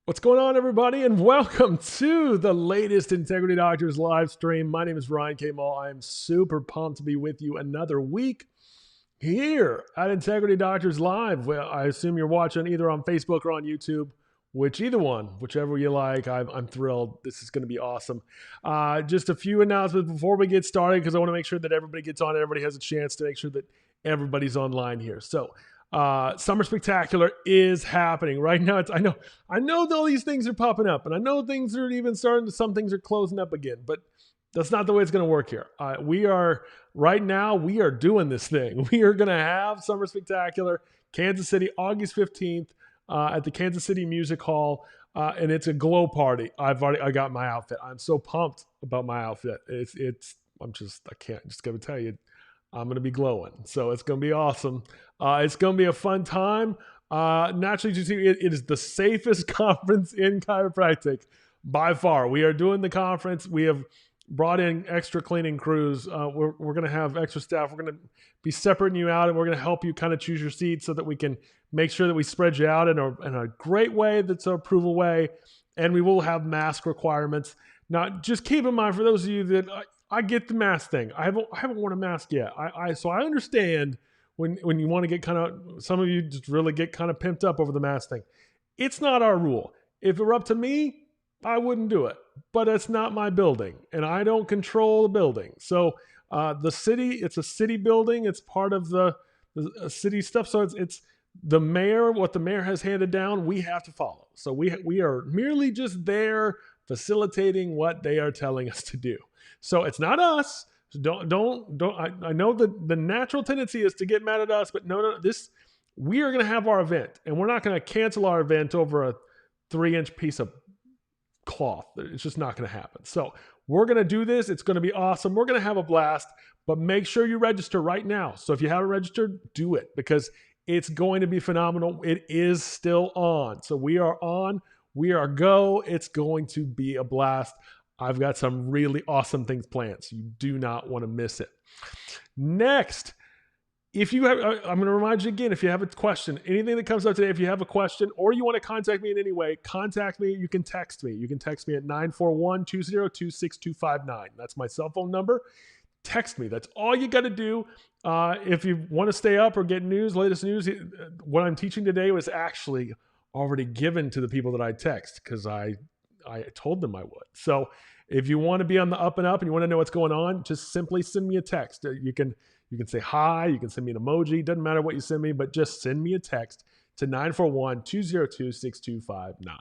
What's going on, everybody, and welcome to the latest Integrity Doctors live stream. My name is Ryan K. Maule. I am super pumped to be with you another week here at Integrity Doctors Live. Well, I assume you're watching either on Facebook or on YouTube, whichever you like. I'm thrilled. This is going to be awesome. Just a few announcements before we get started, because I want to make sure that everybody gets on, everybody has a chance to make sure that everybody's online here. So Summer Spectacular is happening right now. I know all these things are popping up, and I know things are even starting to, some things are closing up again, but that's not the way it's going to work here. We are doing this thing. We are going to have Summer Spectacular, Kansas City, August 15th at the Kansas City Music Hall, and it's a glow party. I got my outfit. I'm so pumped about my outfit. I can't just going to tell you, I'm going to be glowing. So it's going to be awesome. It's going to be a fun time. Naturally, it is the safest conference in chiropractic by far. We are doing the conference. We have brought in extra cleaning crews. We're going to have extra staff. We're going to be separating you out, and we're going to help you kind of choose your seat so that we can make sure that we spread you out in a great way that's an approval way. And we will have mask requirements. Now, just keep in mind, for those of you that I get the mask thing. I haven't worn a mask yet. So I understand when you want to get kind of, some of you just really get kind of pimped up over the mask thing. It's not our rule. If it were up to me, I wouldn't do it. But it's not my building, and I don't control the building. So the city, it's a city building. It's part of the city stuff. So it's the mayor, what the mayor has handed down, we have to follow. So we are merely just there facilitating what they are telling us to do. So it's not us. So don't. I know that the natural tendency is to get mad at us, but no. We are going to have our event, and we're not going to cancel our event over a 3-inch piece of cloth. It's just not going to happen. So we're going to do this. It's going to be awesome. We're going to have a blast, but make sure you register right now. So if you haven't registered, do it, because it's going to be phenomenal. It is still on. So we are on. We are go. It's going to be a blast. I've got some really awesome things planned, so you do not want to miss it. Next, I'm going to remind you again, if you have a question, anything that comes up today, if you have a question or you want to contact me in any way, contact me. You can text me. You can text me at 941-202-6259. That's my cell phone number. Text me. That's all you got to do. If you want to stay up or get latest news, what I'm teaching today was actually already given to the people that I text, because I told them I would. So if you want to be on the up and up and you want to know what's going on, just simply send me a text. You can say hi, you can send me an emoji, doesn't matter what you send me, but just send me a text to 941-202-6259.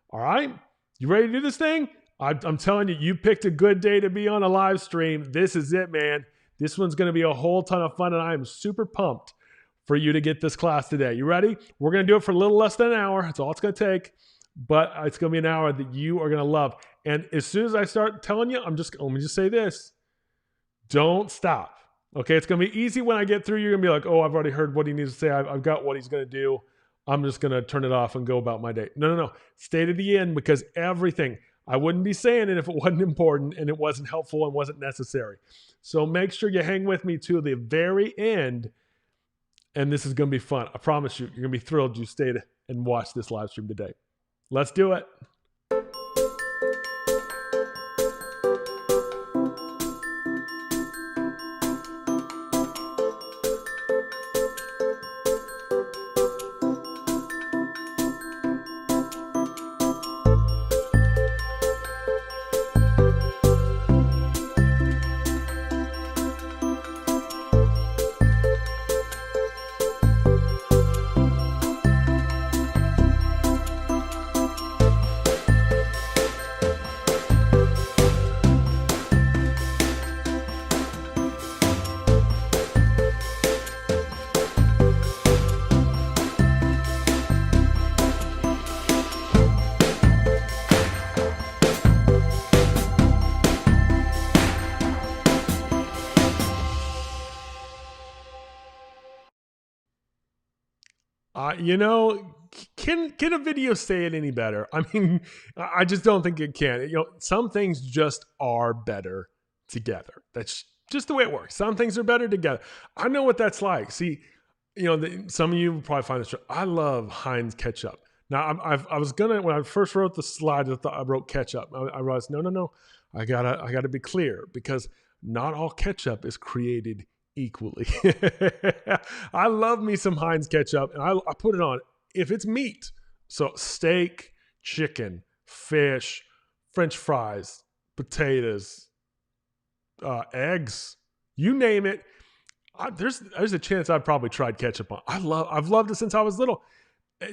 All right? You ready to do this thing? I'm telling you, you picked a good day to be on a live stream. This is it, man. This one's going to be a whole ton of fun, and I am super pumped for you to get this class today. You ready? We're going to do it for a little less than an hour. That's all it's going to take. But it's going to be an hour that you are going to love. And as soon as I start telling you, let me just say this. Don't stop. Okay, it's going to be easy when I get through. You're going to be like, oh, I've already heard what he needs to say. I've got what he's going to do. I'm just going to turn it off and go about my day. No. Stay to the end, because everything, I wouldn't be saying it if it wasn't important and it wasn't helpful and wasn't necessary. So make sure you hang with me to the very end. And this is going to be fun. I promise you, you're going to be thrilled you stayed and watched this live stream today. Let's do it. Can a video say it any better? I mean, I just don't think it can. Some things just are better together. That's just the way it works. Some things are better together. I know what that's like. See, some of you will probably find this true. I love Heinz ketchup. Now, I was gonna when I first wrote the slide, I wrote ketchup. I realized no, I gotta be clear because not all ketchup is created equally. I love me some Heinz ketchup, and I put it on if it's meat. So steak, chicken, fish, French fries, potatoes, eggs, you name it. There's a chance I've probably tried ketchup on. I've loved it since I was little.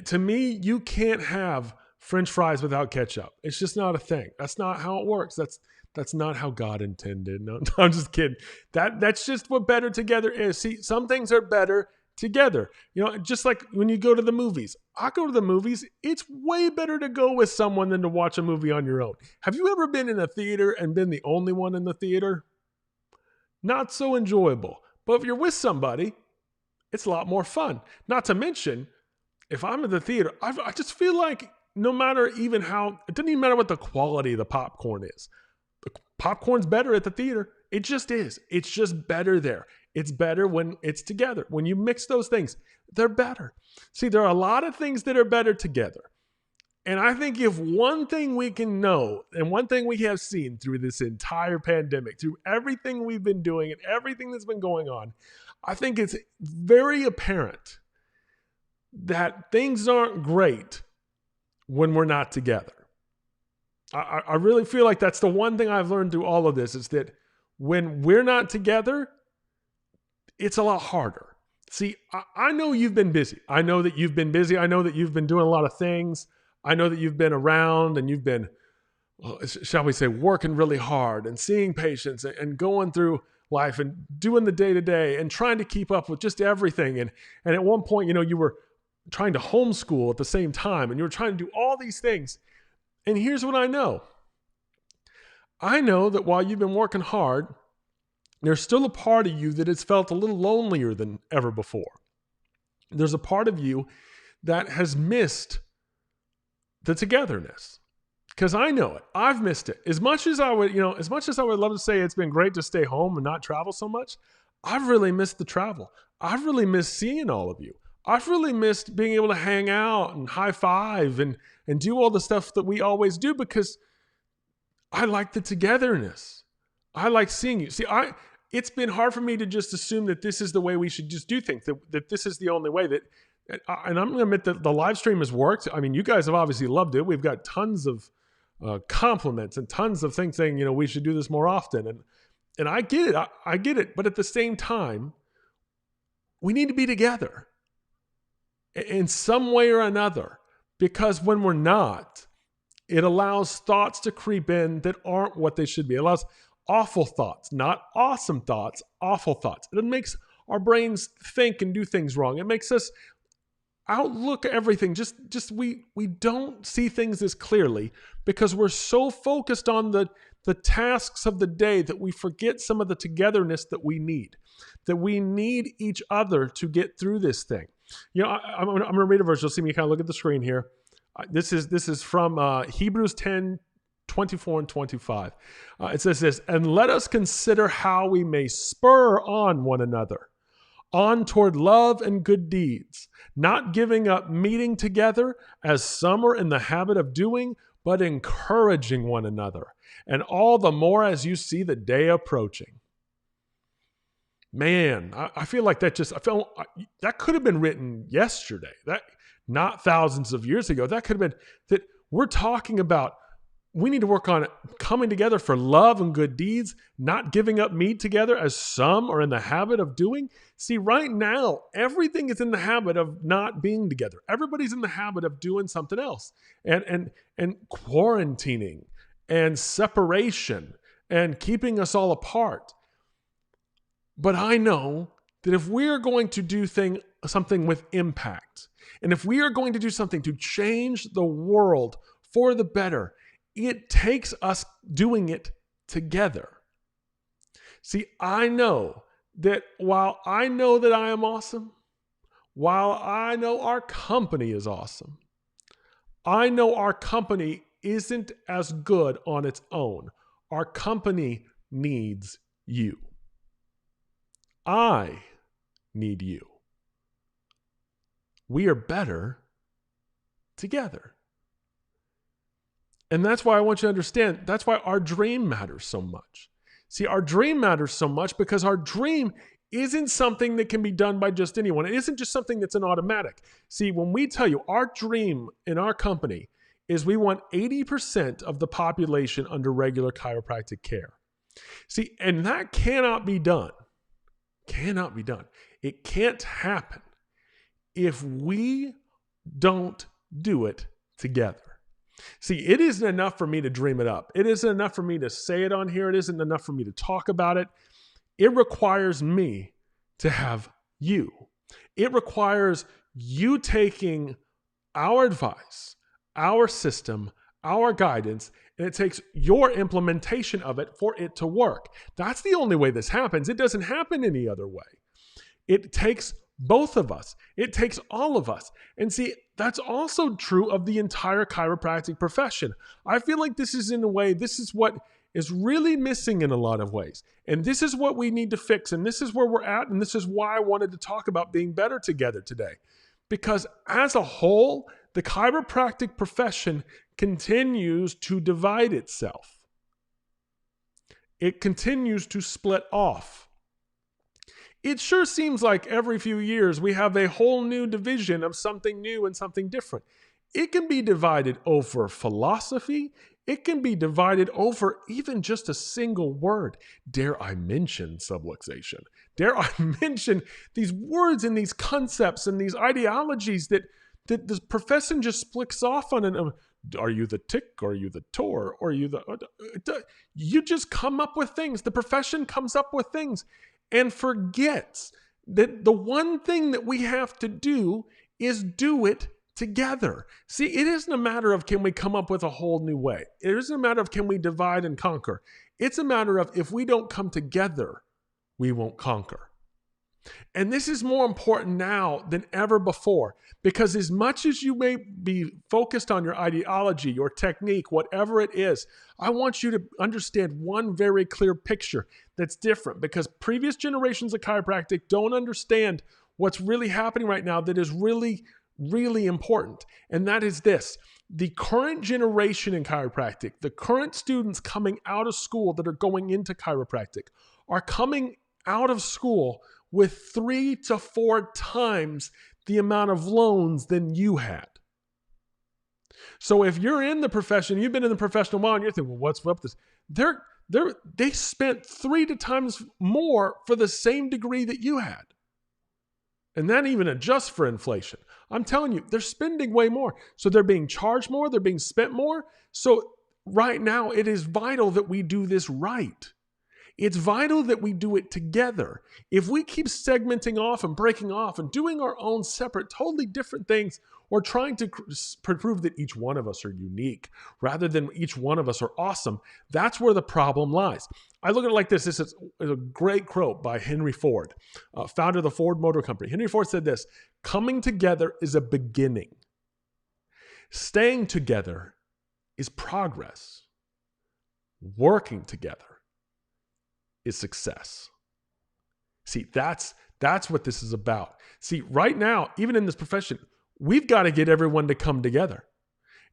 To me, you can't have French fries without ketchup. It's just not a thing. That's not how it works. That's not how God intended. No, I'm just kidding. That's just what better together is. See, some things are better together. Just like when you go to the movies. I go to the movies. It's way better to go with someone than to watch a movie on your own. Have you ever been in a theater and been the only one in the theater? Not so enjoyable. But if you're with somebody, it's a lot more fun. Not to mention, if I'm at the theater, I just feel like no matter even how, it doesn't even matter what the quality of the popcorn is. The popcorn's better at the theater. It just is. It's just better there. It's better when it's together. When you mix those things, they're better. See, there are a lot of things that are better together. And I think if one thing we can know, and one thing we have seen through this entire pandemic, through everything we've been doing and everything that's been going on, I think it's very apparent that things aren't great when we're not together. I really feel like that's the one thing I've learned through all of this is that when we're not together, it's a lot harder. See, I know you've been busy. I know that you've been busy. I know that you've been doing a lot of things. I know that you've been around and you've been, shall we say, working really hard and seeing patients and going through life and doing the day-to-day and trying to keep up with just everything. And at one point, you were trying to homeschool at the same time and you were trying to do all these things. And here's what I know. I know that while you've been working hard, there's still a part of you that has felt a little lonelier than ever before. There's a part of you that has missed the togetherness. Because I know it. I've missed it. As much as I would love to say it's been great to stay home and not travel so much, I've really missed the travel. I've really missed seeing all of you. I've really missed being able to hang out and high five and do all the stuff that we always do because I like the togetherness. I like seeing you. See, it's been hard for me to just assume that this is the way we should just do things, that this is the only way and I'm going to admit that the live stream has worked. I mean, you guys have obviously loved it. We've got tons of compliments and tons of things saying, we should do this more often. And I get it. I get it. But at the same time, we need to be together in some way or another, because when we're not, it allows thoughts to creep in that aren't what they should be. It allows awful thoughts, not awesome thoughts, awful thoughts. It makes our brains think and do things wrong. It makes us outlook everything. We don't see things as clearly because we're so focused on the tasks of the day that we forget some of the togetherness that we need each other to get through this thing. I'm going to read a verse. You'll see me kind of look at the screen here. This is from Hebrews 10, 24 and 25. It says this, and let us consider how we may spur on one another on toward love and good deeds, not giving up meeting together as some are in the habit of doing, but encouraging one another, and all the more as you see the day approaching. Man, I feel like that could have been written yesterday. That not thousands of years ago. That could have been that we're talking about. We need to work on coming together for love and good deeds, not giving up meat together as some are in the habit of doing. See, right now, everything is in the habit of not being together. Everybody's in the habit of doing something else and quarantining and separation and keeping us all apart. But I know that if we are going to do something with impact, and if we are going to do something to change the world for the better, it takes us doing it together. See, I know that while I know that I am awesome, while I know our company is awesome, I know our company isn't as good on its own. Our company needs you. I need you. We are better together. And that's why I want you to understand, that's why our dream matters so much. See, our dream matters so much because our dream isn't something that can be done by just anyone. It isn't just something that's an automatic. See, when we tell you our dream in our company is we want 80% of the population under regular chiropractic care. See, and that cannot be done. Cannot be done. It can't happen if we don't do it together. See, it isn't enough for me to dream it up. It isn't enough for me to say it on here. It isn't enough for me to talk about it. It requires me to have you. It requires you taking our advice, our system, our guidance, and it takes your implementation of it for it to work. That's the only way this happens. It doesn't happen any other way. It takes both of us. It takes all of us. And see, that's also true of the entire chiropractic profession. I feel like this is, in a way, this is what is really missing in a lot of ways. And this is what we need to fix. And this is where we're at. And this is why I wanted to talk about being better together today. Because as a whole, the chiropractic profession continues to divide itself. It continues to split off. It sure seems like every few years we have a whole new division of something new and something different. It can be divided over philosophy. It can be divided over even just a single word. Dare I mention subluxation? Dare I mention these words and these concepts and these ideologies that the profession just splits off on? Are you the tick? Or are you the tor? Or are you the... You just come up with things. The profession comes up with things and forgets that the one thing that we have to do is do it together. See, it isn't a matter of can we come up with a whole new way. It isn't a matter of can we divide and conquer. It's a matter of if we don't come together, we won't conquer. And this is more important now than ever before, because as much as you may be focused on your ideology, your technique, whatever it is, I want you to understand one very clear picture that's different, because previous generations of chiropractic don't understand what's really happening right now that is really, really important. And that is this: the current generation in chiropractic, the current students coming out of school that are going into chiropractic, are coming out of school with 3 to 4 times the amount of loans than you had. So if you're in the profession, you've been in the profession a while, and you're thinking, well, what's up with this? They spent 3 times more for the same degree that you had. And that even adjusts for inflation. I'm telling you, they're spending way more. So they're being charged more, they're being spent more. So right now, it is vital that we do this right. It's vital that we do it together. If we keep segmenting off and breaking off and doing our own separate, totally different things, or trying to prove that each one of us are unique rather than each one of us are awesome, that's where the problem lies. I look at it like this. This is a great quote by Henry Ford, founder of the Ford Motor Company. Henry Ford said this: coming together is a beginning. Staying together is progress. Working together is success. See, that's what this is about. See, right now, even in this profession, we've got to get everyone to come together.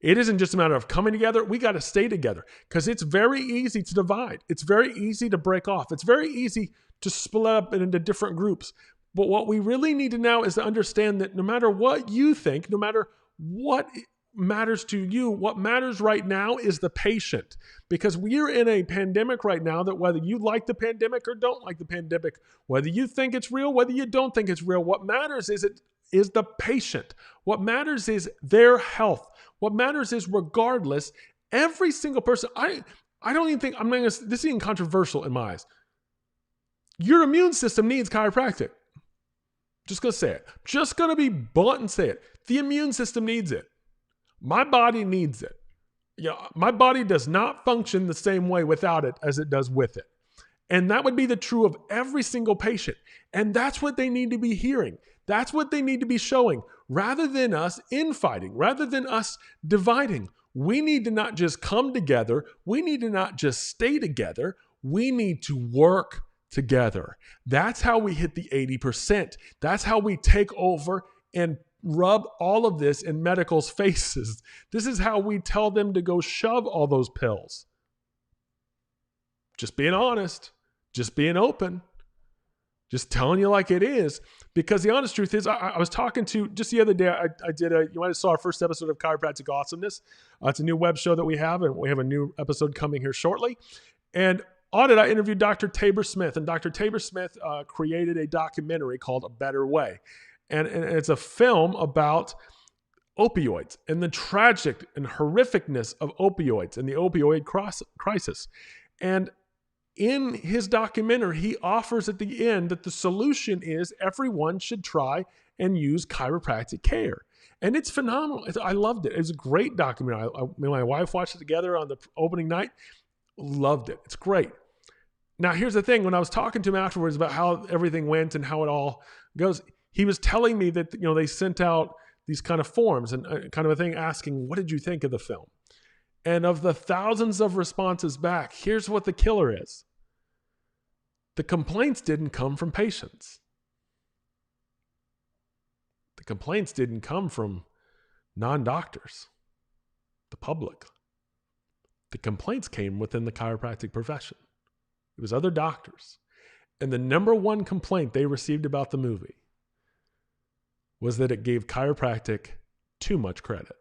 It isn't just a matter of coming together. We got to stay together, because it's very easy to divide. It's very easy to break off. It's very easy to split up into different groups. But what we really need to now is to understand that no matter what you think, no matter what matters to you, what matters right now is the patient. Because we're in a pandemic right now that whether you like the pandemic or don't like the pandemic, whether you think it's real, whether you don't think it's real, what matters is the patient. What matters is their health. What matters is, regardless, every single person, I don't even think, this is even controversial in my eyes. Your immune system needs chiropractic. Just going to say it. Just going to be blunt and say it. The immune system needs it. My body needs it. My body does not function the same way without it as it does with it. And that would be the true of every single patient. And that's what they need to be hearing. That's what they need to be showing. Rather than us infighting, rather than us dividing, we need to not just come together. We need to not just stay together. We need to work together. That's how we hit the 80%. That's how we take over and rub all of this in medical's faces. This is how we tell them to go shove all those pills. Just being honest, just being open, just telling you like it is. Because the honest truth is, I was talking to, just the other day, you might have saw our first episode of Chiropractic Awesomeness. It's a new web show that we have, and we have a new episode coming here shortly. And on it, I interviewed Dr. Tabor Smith, and Dr. Tabor Smith created a documentary called A Better Way. And it's a film about opioids and the tragic and horrificness of opioids and the opioid crisis. And in his documentary, he offers at the end that the solution is everyone should try and use chiropractic care. And it's phenomenal. I loved it. It was a great documentary. Me and my wife watched it together on the opening night. Loved it. It's great. Now, here's the thing. When I was talking to him afterwards about how everything went and how it all goes, he was telling me that, they sent out these kind of forms and kind of a thing asking, what did you think of the film? And of the thousands of responses back, here's what the killer is. The complaints didn't come from patients. The complaints didn't come from non-doctors, the public. The complaints came within the chiropractic profession. It was other doctors. And the number one complaint they received about the movie was that it gave chiropractic too much credit.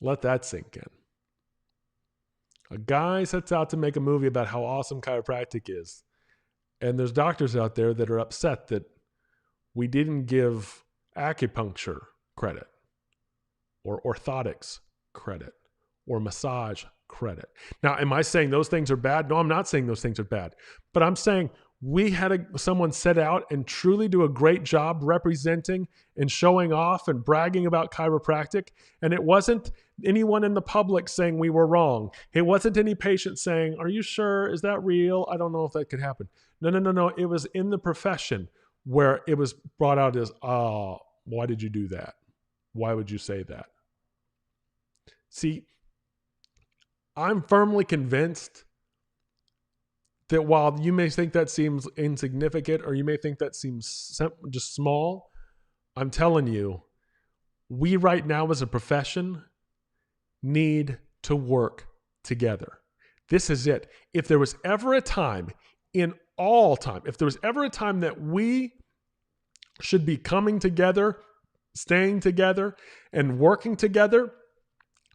Let that sink in. A guy sets out to make a movie about how awesome chiropractic is. And there's doctors out there that are upset that we didn't give acupuncture credit, or orthotics credit, or massage credit. Now, am I saying those things are bad? No, I'm not saying those things are bad. But I'm saying we had someone set out and truly do a great job representing and showing off and bragging about chiropractic. And it wasn't anyone in the public saying we were wrong. It wasn't any patient saying, are you sure? Is that real? I don't know if that could happen. No. It was in the profession where it was brought out as, why did you do that? Why would you say that? See, I'm firmly convinced that while you may think that seems insignificant, or you may think that seems just small, I'm telling you, we right now as a profession need to work together. This is it. If there was ever a time in all time, if there was ever a time that we should be coming together, staying together, and working together,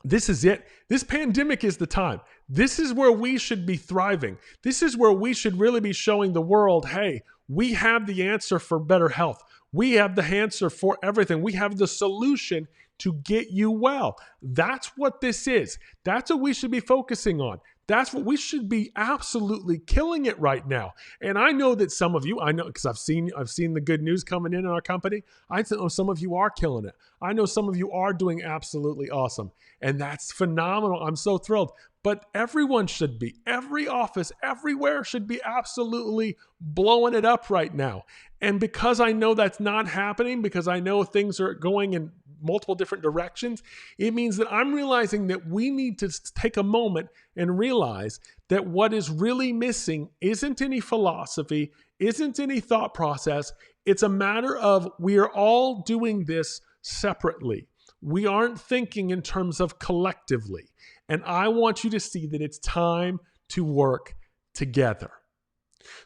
this is it. This pandemic is the time. This is where we should be thriving. This is where we should really be showing the world, hey, we have the answer for better health. We have the answer for everything. We have the solution to get you well. That's what this is. That's what we should be focusing on. That's what we should be absolutely killing it right now. And I know that some of you, I know because I've seen the good news coming in our company. I know some of you are killing it. I know some of you are doing absolutely awesome. And that's phenomenal. I'm so thrilled. But everyone should be, every office, everywhere should be absolutely blowing it up right now. And because I know that's not happening, because I know things are going in multiple different directions, it means that I'm realizing that we need to take a moment and realize that what is really missing isn't any philosophy, isn't any thought process. It's a matter of we are all doing this separately. We aren't thinking in terms of collectively. And I want you to see that it's time to work together.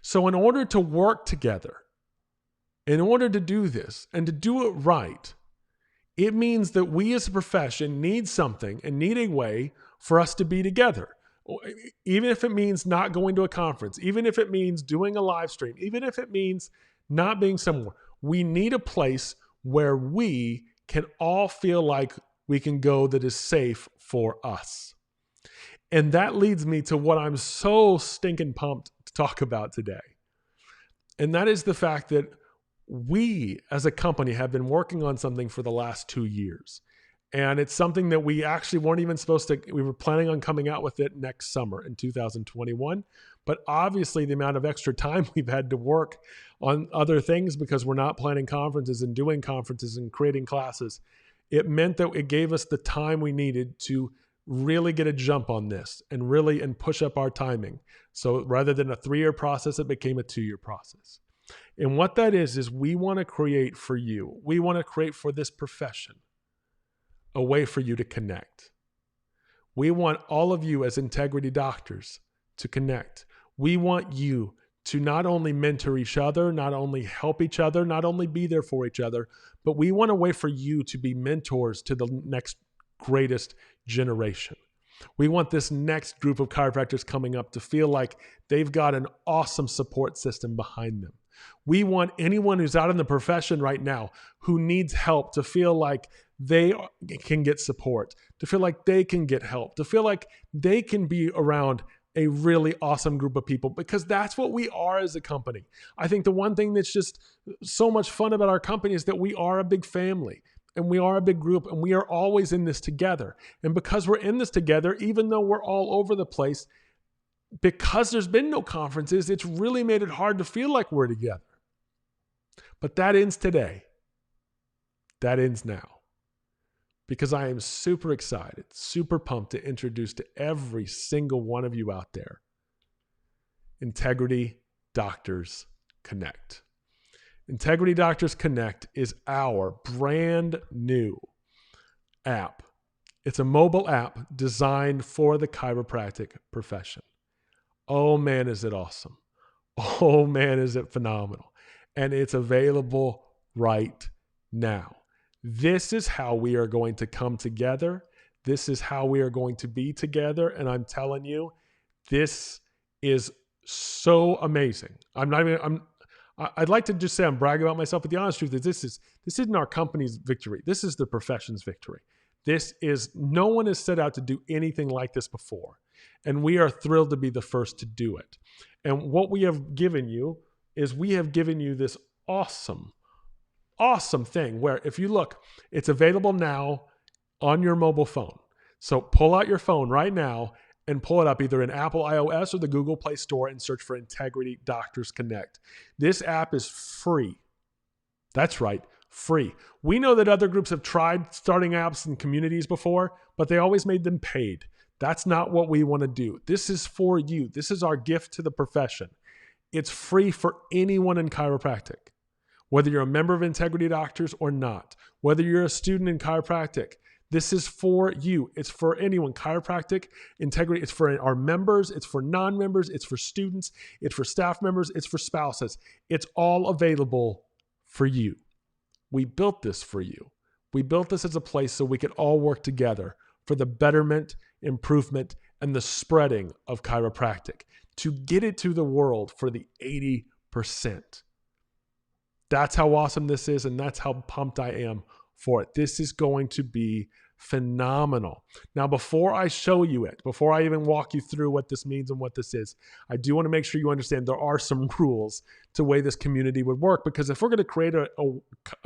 So in order to work together, in order to do this and to do it right, it means that we as a profession need something and need a way for us to be together. Even if it means not going to a conference, even if it means doing a live stream, even if it means not being somewhere, we need a place where we can all feel like we can go that is safe for us. And that leads me to what I'm so stinking pumped to talk about today. And that is the fact that we as a company have been working on something for the last 2 years. And it's something that we actually weren't even we were planning on coming out with it next summer in 2021. But obviously the amount of extra time we've had to work on other things because we're not planning conferences and doing conferences and creating classes, it meant that it gave us the time we needed to really get a jump on this and push up our timing. So rather than a 3-year process, it became a 2-year process. And what that is we want to create for you, we want to create for this profession a way for you to connect. We want all of you as integrity doctors to connect. We want you to not only mentor each other, not only help each other, not only be there for each other, but we want a way for you to be mentors to the next greatest generation. We want this next group of chiropractors coming up to feel like they've got an awesome support system behind them. We want anyone who's out in the profession right now who needs help to feel like they can get support, to feel like they can get help, to feel like they can be around a really awesome group of people, because that's what we are as a company. I think the one thing that's just so much fun about our company is that we are a big family and we are a big group and we are always in this together. And because we're in this together, even though we're all over the place, because there's been no conferences, it's really made it hard to feel like we're together. But that ends today. That ends now. Because I am super excited, super pumped to introduce to every single one of you out there, Integrity Doctors Connect. Integrity Doctors Connect is our brand new app. It's a mobile app designed for the chiropractic profession. Oh man, is it awesome. Oh man, is it phenomenal. And it's available right now. This is how we are going to come together. This is how we are going to be together. And I'm telling you, this is so amazing. I'd like to just say I'm bragging about myself, but the honest truth is this isn't our company's victory. This is the profession's victory. No one has set out to do anything like this before. And we are thrilled to be the first to do it. And what we have given you is we have given you this awesome thing where if you look, it's available now on your mobile phone. So pull out your phone right now and pull it up either in Apple iOS or the Google Play Store and search for Integrity Doctors Connect. This app is free. That's right, free. We know that other groups have tried starting apps in communities before, but they always made them paid. That's not what we want to do. This is for you. This is our gift to the profession. It's free for anyone in chiropractic. Whether you're a member of Integrity Doctors or not, whether you're a student in chiropractic, this is for you. It's for anyone. Chiropractic, Integrity, it's for our members, it's for non-members, it's for students, it's for staff members, it's for spouses. It's all available for you. We built this for you. We built this as a place so we could all work together for the betterment, improvement, and the spreading of chiropractic, to get it to the world for the 80%. That's how awesome this is, and that's how pumped I am for it. This is going to be phenomenal. Now, before I show you it, before I even walk you through what this means and what this is, I do want to make sure you understand there are some rules to the way this community would work, because if we're going to create a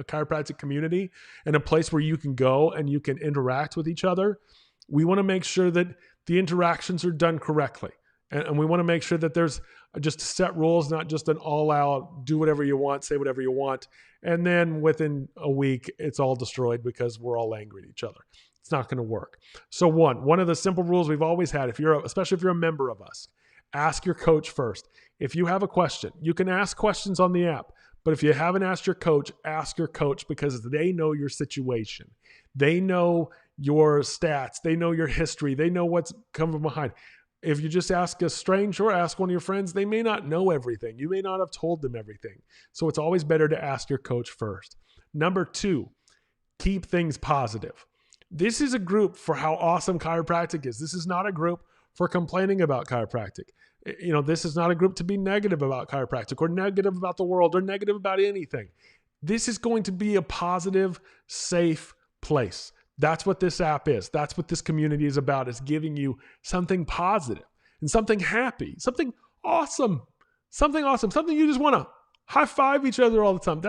chiropractic community and a place where you can go and you can interact with each other, we want to make sure that the interactions are done correctly. And we want to make sure that there's just set rules, not just an all-out, do whatever you want, say whatever you want. And then within a week, it's all destroyed because we're all angry at each other. It's not going to work. So one of the simple rules we've always had, especially if you're a member of us, ask your coach first. If you have a question, you can ask questions on the app. But if you haven't asked your coach, ask your coach, because they know your situation. They know your stats. They know your history. They know what's coming behind. If you just ask a stranger or ask one of your friends, they may not know everything. You may not have told them everything. So it's always better to ask your coach first. Number 2, keep things positive. This is a group for how awesome chiropractic is. This is not a group for complaining about chiropractic. This is not a group to be negative about chiropractic or negative about the world or negative about anything. This is going to be a positive, safe place. That's what this app is. That's what this community is about, is giving you something positive and something happy, something awesome, something you just want to high five each other all the time.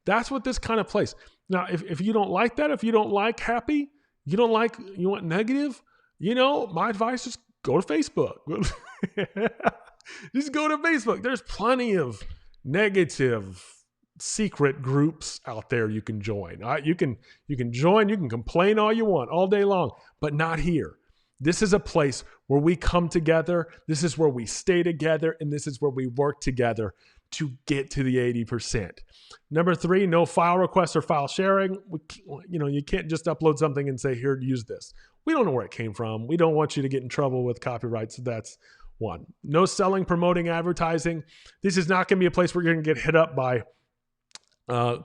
That's what this kind of place. Now, if you don't like that, if you don't like happy, you want negative, my advice is go to Facebook. Just go to Facebook. There's plenty of negative secret groups out there you can join. You can join, you can complain all you want all day long, but not here. This is a place where we come together. This is where we stay together. And this is where we work together to get to the 80%. Number 3, no file requests or file sharing. You can't just upload something and say, here, use this. We don't know where it came from. We don't want you to get in trouble with copyright. So that's 1. No selling, promoting, advertising. This is not going to be a place where you're going to get hit up by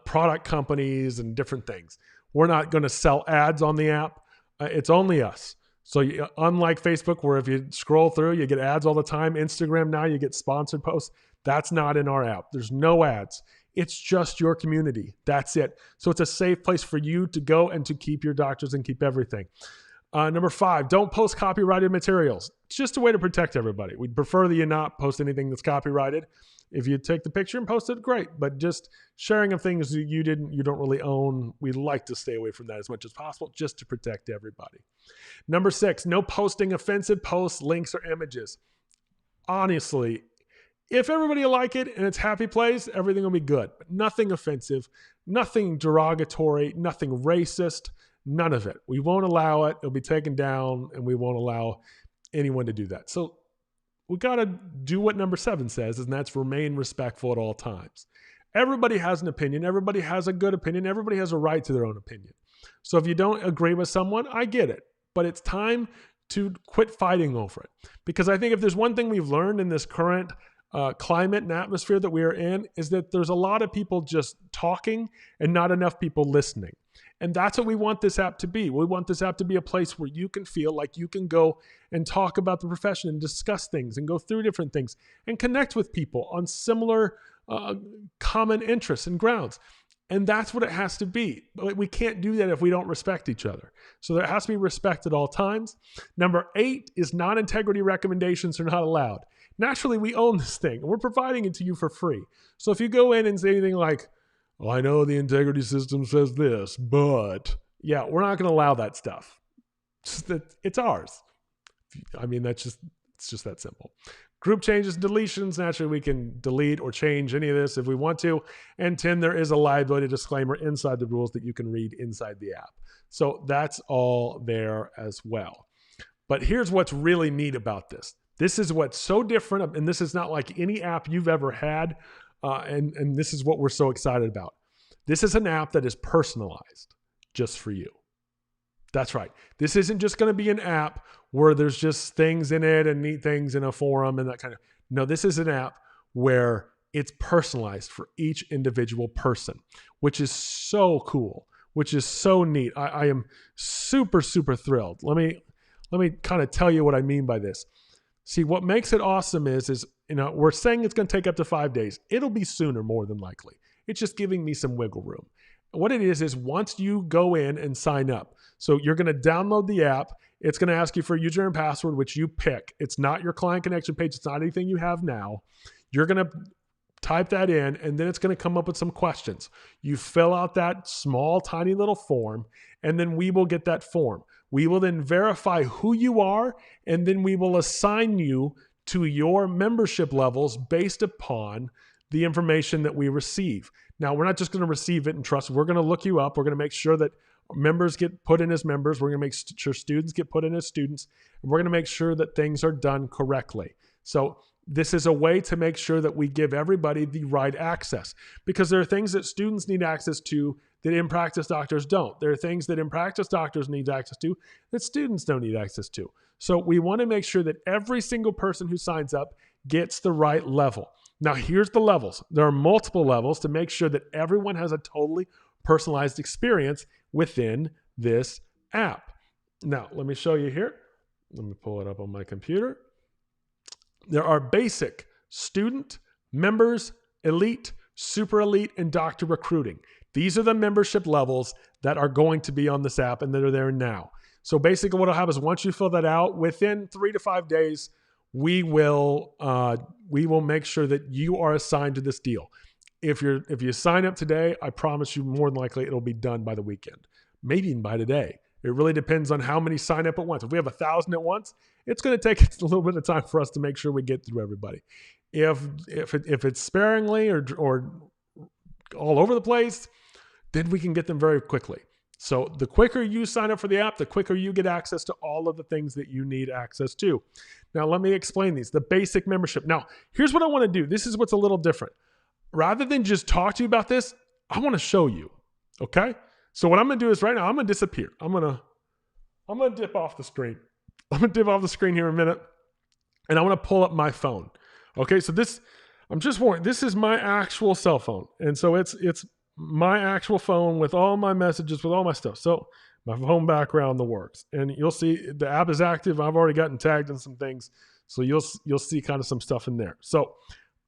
product companies and different things. We're not going to sell ads on the app. It's only us. So unlike Facebook, where if you scroll through, you get ads all the time. Instagram now, you get sponsored posts. That's not in our app. There's no ads. It's just your community. That's it. So it's a safe place for you to go and to keep your doctors and keep everything. Number 5, don't post copyrighted materials. It's just a way to protect everybody. We'd prefer that you not post anything that's copyrighted. If you take the picture and post it, great. But just sharing of things you don't really own, we like to stay away from that as much as possible, just to protect everybody. Number 6, no posting offensive posts, links, or images. Honestly, if everybody will like it and it's happy place, everything will be good. But nothing offensive, nothing derogatory, nothing racist, none of it. We won't allow it. It'll be taken down, and we won't allow anyone to do that. So we got to do what number 7 says, and that's remain respectful at all times. Everybody has an opinion. Everybody has a good opinion. Everybody has a right to their own opinion. So if you don't agree with someone, I get it. But it's time to quit fighting over it. Because I think if there's one thing we've learned in this current climate and atmosphere that we are in, is that there's a lot of people just talking and not enough people listening. And that's what we want this app to be. We want this app to be a place where you can feel like you can go and talk about the profession and discuss things and go through different things and connect with people on similar common interests and grounds. And that's what it has to be. But we can't do that if we don't respect each other. So there has to be respect at all times. Number 8 is non-integrity recommendations are not allowed. Naturally, we own this thing, and we're providing it to you for free. So if you go in and say anything like, oh, I know the integrity system says this, but yeah, we're not going to allow that stuff. It's ours. I mean, it's just that simple. Group changes, deletions. Naturally, we can delete or change any of this if we want to. And 10, there is a liability disclaimer inside the rules that you can read inside the app. So that's all there as well. But here's what's really neat about this. This is what's so different, and this is not like any app you've ever had, and this is what we're so excited about. This is an app that is personalized just for you. That's right. This isn't just going to be an app where there's just things in it and neat things in a forum and that kind of. No, this is an app where it's personalized for each individual person, which is so cool, which is so neat. I am super, super thrilled. Let me kind of tell you what I mean by this. See, what makes it awesome is we're saying it's going to take up to 5 days. It'll be sooner, more than likely. It's just giving me some wiggle room. What it is once you go in and sign up, so you're going to download the app. It's going to ask you for a user and password, which you pick. It's not your client connection page. It's not anything you have now. You're going to type that in, and then it's going to come up with some questions. You fill out that small, tiny little form, and then we will get that form. We will then verify who you are, and then we will assign you to your membership levels based upon the information that we receive. Now, we're not just going to receive it and trust. We're going to look you up. We're going to make sure that members get put in as members. We're going to make sure students get put in as students. And we're going to make sure that things are done correctly. So this is a way to make sure that we give everybody the right access, because there are things that students need access to that in-practice doctors don't. There are things that in-practice doctors need access to that students don't need access to. So we want to make sure that every single person who signs up gets the right level. Now, here's the levels. There are multiple levels to make sure that everyone has a totally personalized experience within this app. Now, let me show you here. Let me pull it up on my computer. There are basic, student, members, elite, super elite, and doctor recruiting. These are the membership levels that are going to be on this app and that are there now. So basically what will happen is once you fill that out, within 3 to 5 days, we will make sure that you are assigned to this deal. If you sign up today, I promise you more than likely it'll be done by the weekend, maybe even by today. It really depends on how many sign up at once. If we have 1,000 at once, it's going to take a little bit of time for us to make sure we get through everybody. If it's sparingly or all over the place, then we can get them very quickly. So the quicker you sign up for the app, the quicker you get access to all of the things that you need access to. Now, let me explain these. The basic membership. Now, here's what I want to do. This is what's a little different. Rather than just talk to you about this, I want to show you. Okay? So what I'm going to do is right now, I'm going to disappear. I'm going to dip off the screen. I'm going to dip off the screen here in a minute, and I want to pull up my phone. Okay? So this, I'm just warning, this is my actual cell phone. And so it's my actual phone with all my messages, with all my stuff. So my phone background, the works. And you'll see the app is active. I've already gotten tagged in some things. So you'll see kind of some stuff in there. So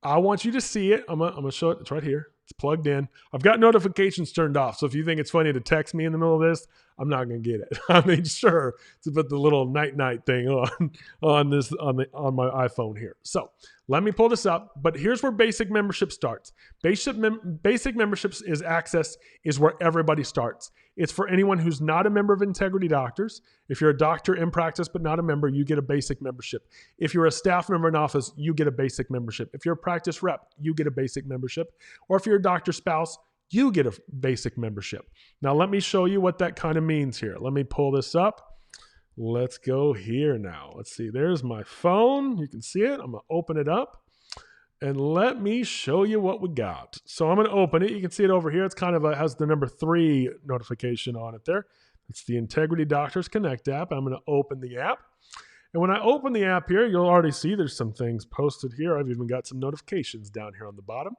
I want you to see it. I'm gonna show it. It's right here. It's plugged in. I've got notifications turned off. So if you think it's funny to text me in the middle of this, I'm not gonna get it. I made sure to put the little night thing on my iPhone here. So let me pull this up. But here's where basic membership starts. Basic memberships is where everybody starts. It's for anyone who's not a member of Integrity Doctors. If you're a doctor in practice but not a member, you get a basic membership. If you're a staff member in office, you get a basic membership. If you're a practice rep, you get a basic membership. Or if you're a doctor's spouse, you get a basic membership. Now, let me show you what that kind of means here. Let me pull this up. Let's go here now. Let's see. There's my phone. You can see it. I'm going to open it up. And let me show you what we got. So I'm going to open it. You can see it over here. It's kind of has the number 3 notification on it there. It's the Integrity Doctors Connect app. I'm going to open the app. And when I open the app here, you'll already see there's some things posted here. I've even got some notifications down here on the bottom.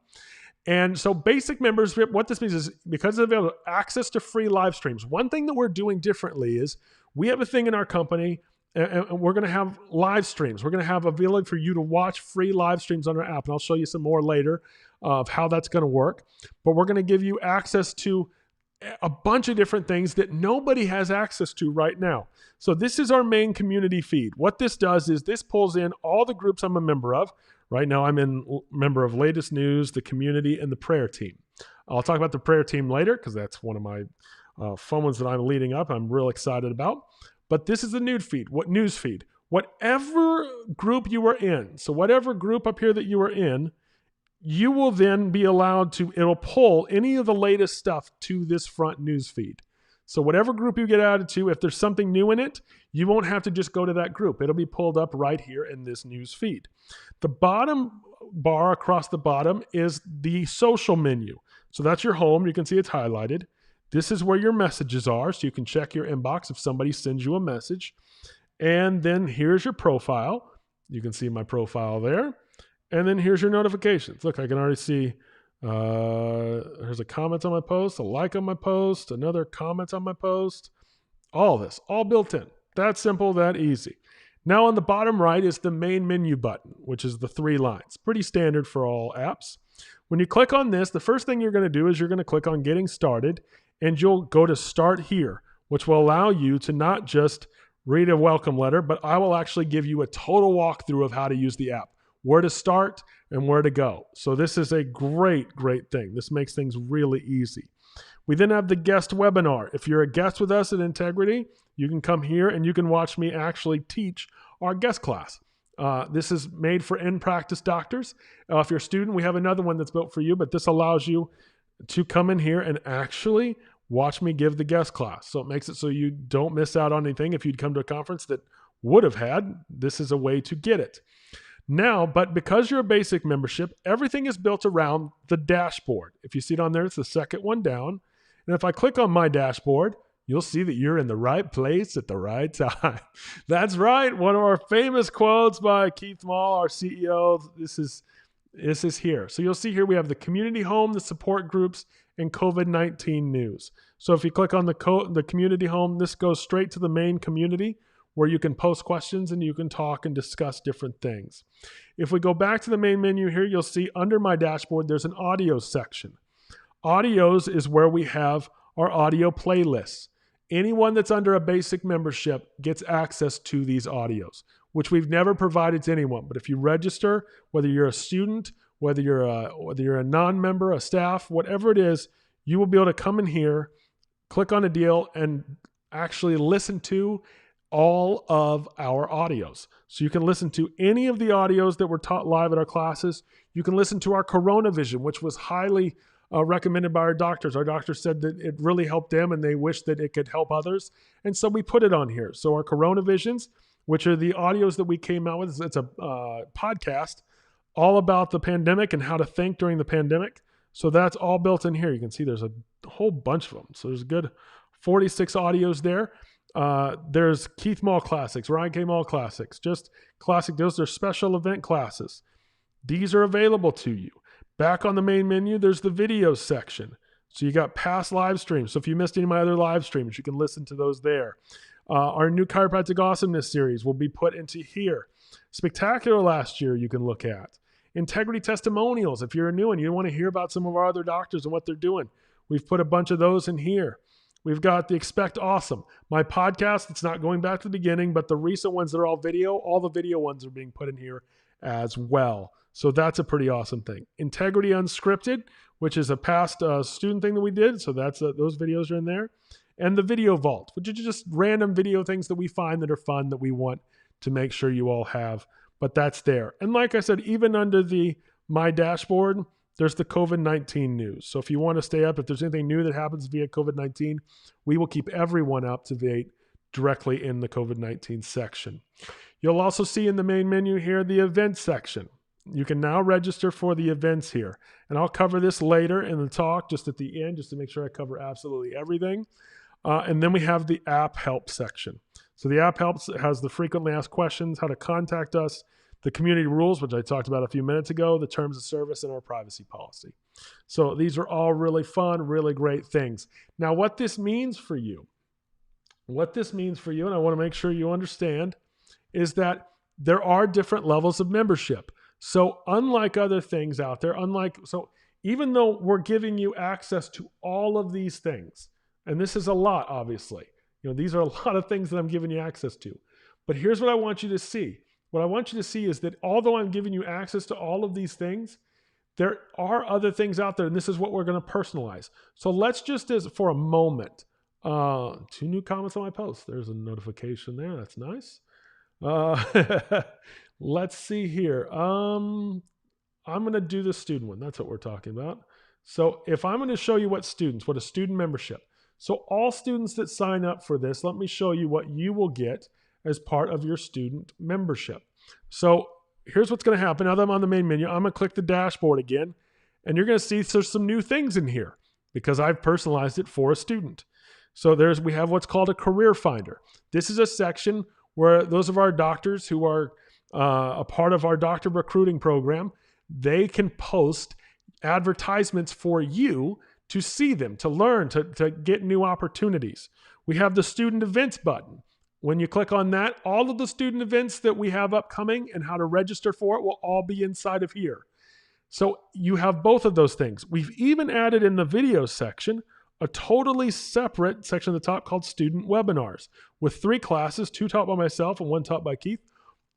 And so basic membership, what this means is because of access to free live streams, one thing that we're doing differently is we have a thing in our company and we're going to have live streams. We're going to have ability for you to watch free live streams on our app. And I'll show you some more later of how that's going to work. But we're going to give you access to a bunch of different things that nobody has access to right now. So this is our main community feed. What this does is this pulls in all the groups I'm a member of. Right now I'm a member of Latest News, the community, and the prayer team. I'll talk about the prayer team later because that's one of my fun ones that I'm leading up. I'm real excited about. But this is the news feed. Whatever group you are in, so whatever group up here that you are in, you will then be allowed to, it'll pull any of the latest stuff to this front news feed. So whatever group you get added to, if there's something new in it, you won't have to just go to that group. It'll be pulled up right here in this news feed. The bottom bar across the bottom is the social menu. So that's your home. You can see it's highlighted. This is where your messages are, so you can check your inbox if somebody sends you a message. And then here's your profile. You can see my profile there. And then here's your notifications. Look, I can already see there's a comment on my post, a like on my post, another comment on my post. All this, all built in. That simple, that easy. Now on the bottom right is the main menu button, which is the 3 lines. Pretty standard for all apps. When you click on this, the first thing you're going to do is you're going to click on Getting Started, and you'll go to Start Here, which will allow you to not just read a welcome letter, but I will actually give you a total walkthrough of how to use the app, where to start and where to go. So this is a great thing. This makes things really easy. We then have the guest webinar. If you're a guest with us at Integrity, you can come here and you can watch me actually teach our guest class. This is made for in-practice doctors. If you're a student, we have another one that's built for you, but this allows you to come in here and actually watch me give the guest class. So it makes it so you don't miss out on anything. If you'd come to a conference that would have had, this is a way to get it. Now, but because you're a basic membership, everything is built around the dashboard. If you see it on there, it's the second one down. And if I click on my dashboard, you'll see that you're in the right place at the right time. That's right. One of our famous quotes by Keith Maule, our CEO. This is here. So you'll see here we have the community home, the support groups, and COVID-19 news. So if you click on the community home, this goes straight to the main community where you can post questions and you can talk and discuss different things. If we go back to the main menu here, you'll see under my dashboard, there's an audio section. Audios is where we have our audio playlists. Anyone that's under a basic membership gets access to these audios, which we've never provided to anyone. But if you register, whether you're a student, whether you're a non-member, a staff, whatever it is, you will be able to come in here, click on a deal, and actually listen to all of our audios. So you can listen to any of the audios that were taught live at our classes. You can listen to our Corona Vision, which was highly recommended by our doctors. Our doctors said that it really helped them and they wish that it could help others. And so we put it on here. So our Corona Visions, which are the audios that we came out with, it's a podcast all about the pandemic and how to think during the pandemic. So that's all built in here. You can see there's a whole bunch of them. So there's a good 46 audios there. There's Keith Maule Classics, Ryan K. Maule Classics, just classic. Those are special event classes. These are available to you. Back on the main menu, there's the video section. So you got past live streams. So if you missed any of my other live streams, you can listen to those there. Our new Chiropractic Awesomeness series will be put into here. Spectacular last year you can look at. Integrity testimonials. If you're a new one, you want to hear about some of our other doctors and what they're doing. We've put a bunch of those in here. We've got the Expect Awesome. My podcast, it's not going back to the beginning, but the recent ones that are all the video ones are being put in here as well. So that's a pretty awesome thing. Integrity Unscripted, which is a past student thing that we did. So that's those videos are in there. And the Video Vault, which are just random video things that we find that are fun that we want to make sure you all have. But that's there. And like I said, even under the My Dashboard, there's the COVID-19 news. So if you want to stay up, if there's anything new that happens via COVID-19, we will keep everyone up to date directly in the COVID-19 section. You'll also see in the main menu here the events section. You can now register for the events here. And I'll cover this later in the talk, just at the end, just to make sure I cover absolutely everything. And then we have the app help section. So the app helps has the frequently asked questions, how to contact us, the community rules, which I talked about a few minutes ago, the terms of service, and our privacy policy. So these are all really fun, really great things. Now, what this means for you, and I want to make sure you understand, is that there are different levels of membership. So unlike other things out there, even though we're giving you access to all of these things, and this is a lot, obviously, these are a lot of things that I'm giving you access to. But here's what I want you to see. What I want you to see is that although I'm giving you access to all of these things, there are other things out there, and this is what we're going to personalize. So let's just, for a moment, 2 new comments on my post. There's a notification there. That's nice. Let's see here. I'm going to do the student one. That's what we're talking about. So if I'm going to show you what a student membership. So all students that sign up for this, let me show you what you will get as part of your student membership. So here's what's going to happen. Now that I'm on the main menu, I'm going to click the dashboard again, and you're going to see there's some new things in here because I've personalized it for a student. So we have what's called a career finder. This is a section where those of our doctors who are a part of our doctor recruiting program, they can post advertisements for you to see them, to learn, to get new opportunities. We have the student events button. When you click on that, all of the student events that we have upcoming and how to register for it will all be inside of here. So you have both of those things. We've even added in the video section a totally separate section at the top called student webinars with 3 classes, 2 taught by myself and 1 taught by Keith,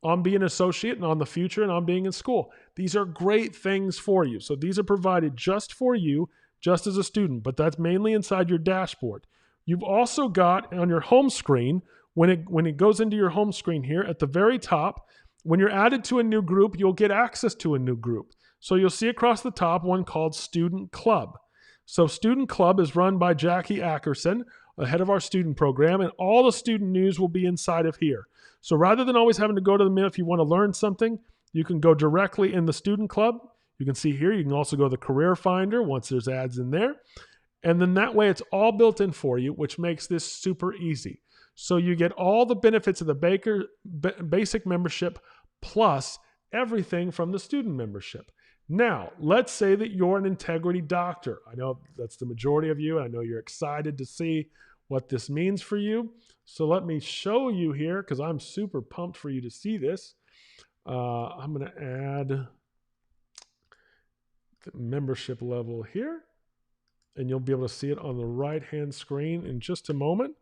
on being an associate and on the future and on being in school. These are great things for you. So these are provided just for you, just as a student, but that's mainly inside your dashboard. You've also got on your home screen, when it goes into your home screen here at the very top, when you're added to a new group, you'll get access to a new group. So you'll see across the top one called Student Club. So Student Club is run by Jackie Ackerson, the head of our student program, and all the student news will be inside of here. So rather than always having to go to the mail if you want to learn something, you can go directly in the Student Club. You can see here, you can also go to the Career Finder once there's ads in there. And then that way it's all built in for you, which makes this super easy. So you get all the benefits of the basic membership plus everything from the student membership. Now, let's say that you're an integrity doctor. I know that's the majority of you. I know you're excited to see what this means for you. So let me show you here because I'm super pumped for you to see this. I'm going to add the membership level here, and you'll be able to see it on the right-hand screen in just a moment.